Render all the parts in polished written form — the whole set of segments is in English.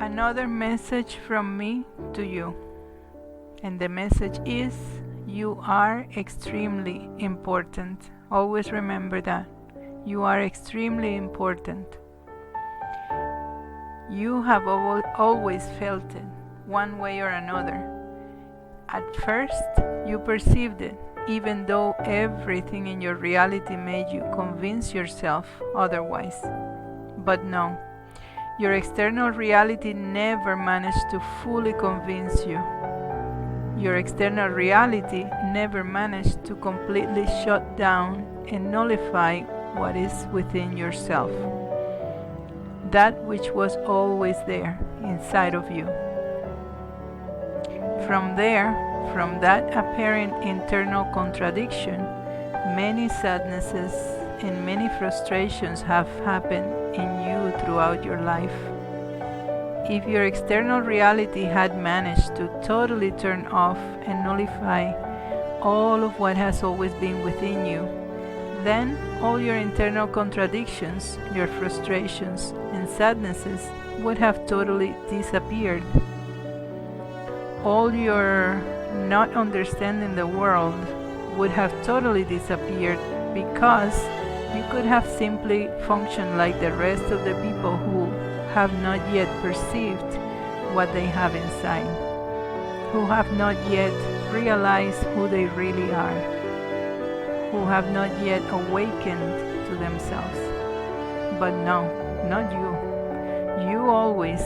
Another message from me to you. And the message is, you are extremely important. Always remember that. You are extremely important. You have always felt it, one way or another. At first, you perceived it, even though everything in your reality made you convince yourself otherwise. But no, your external reality never managed to fully convince you. Your external reality never managed to completely shut down and nullify what is within yourself, that which was always there inside of you. From there, from that apparent internal contradiction, many sadnesses and many frustrations have happened in you throughout your life. If your external reality had managed to totally turn off and nullify all of what has always been within you, then all your internal contradictions, your frustrations and sadnesses would have totally disappeared. All your not understanding the world would have totally disappeared, because you could have simply functioned like the rest of the people who have not yet perceived what they have inside, who have not yet realized who they really are, who have not yet awakened to themselves. But no, not you. You always,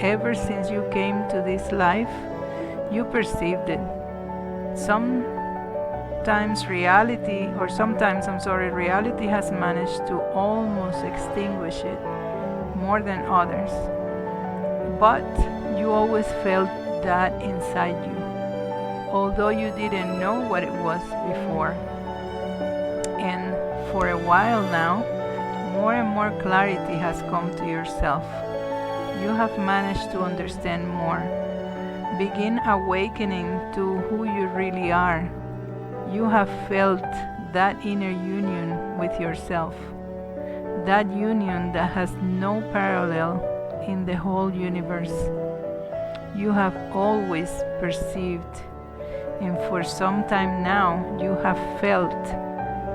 ever since you came to this life, you perceived it. Sometimes reality has managed to almost extinguish it more than others. But you always felt that inside you, although you didn't know what it was before. And for a while now, more and more clarity has come to yourself. You have managed to understand more. Begin awakening to who you really are. You have felt that inner union with yourself, that union that has no parallel in the whole universe. You have always perceived, and for some time now you have felt,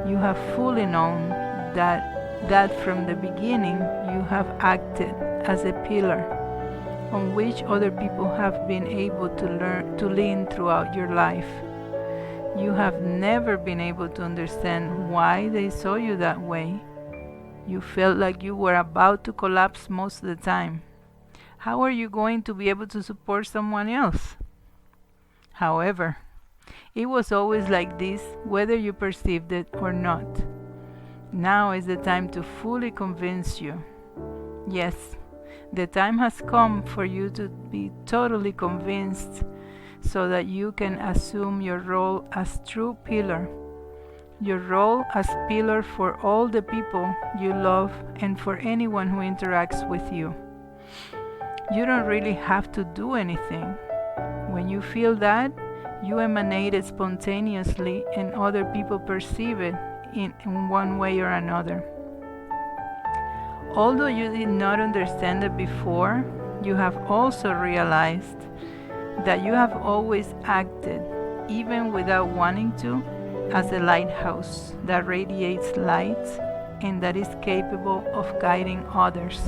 you have fully known that from the beginning you have acted as a pillar on which other people have been able to lean throughout your life. You have never been able to understand why they saw you that way. You felt like you were about to collapse most of the time. How are you going to be able to support someone else? However, it was always like this, whether you perceived it or not. Now is the time to fully convince you. Yes, the time has come for you to be totally convinced, so that you can assume your role as true pillar. Your role as pillar for all the people you love and for anyone who interacts with you. You don't really have to do anything. When you feel that, you emanate it spontaneously and other people perceive it in one way or another. Although you did not understand it before, you have also realized that you have always acted, even without wanting to, as a lighthouse that radiates light and that is capable of guiding others.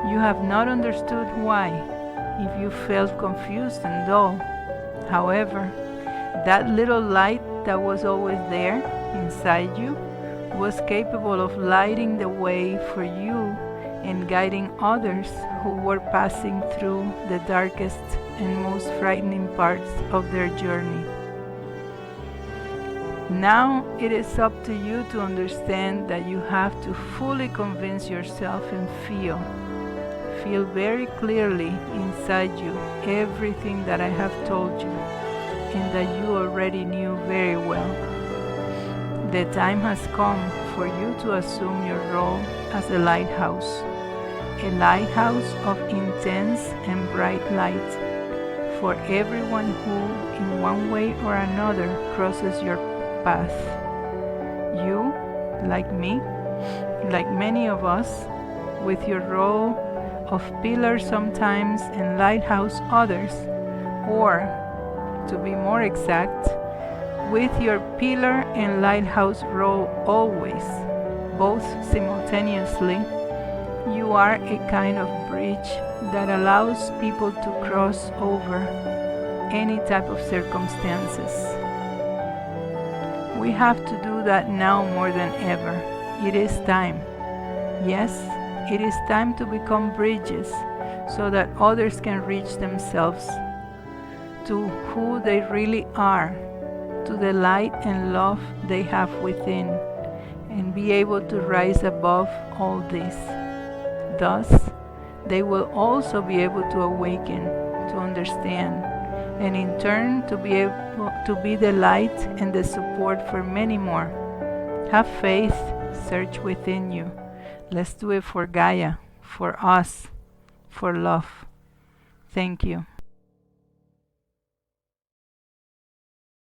You have not understood why, if you felt confused and dull. However, that little light that was always there inside you was capable of lighting the way for you and guiding others who were passing through the darkest and most frightening parts of their journey. Now it is up to you to understand that you have to fully convince yourself and feel very clearly inside you everything that I have told you and that you already knew very well. The time has come for you to assume your role as a lighthouse of intense and bright light for everyone who, in one way or another, crosses your path. You, like me, like many of us, with your role of pillar sometimes and lighthouse others, or, to be more exact, with your pillar and lighthouse role always, both simultaneously. You are a kind of bridge that allows people to cross over any type of circumstances. We have to do that now more than ever. It is time. Yes, it is time to become bridges so that others can reach themselves to who they really are, to the light and love they have within, and be able to rise above all this. Thus, they will also be able to awaken, to understand, and in turn to be able to be the light and the support for many more. Have faith, search within you. Let's do it for Gaia, for us, for love. Thank you.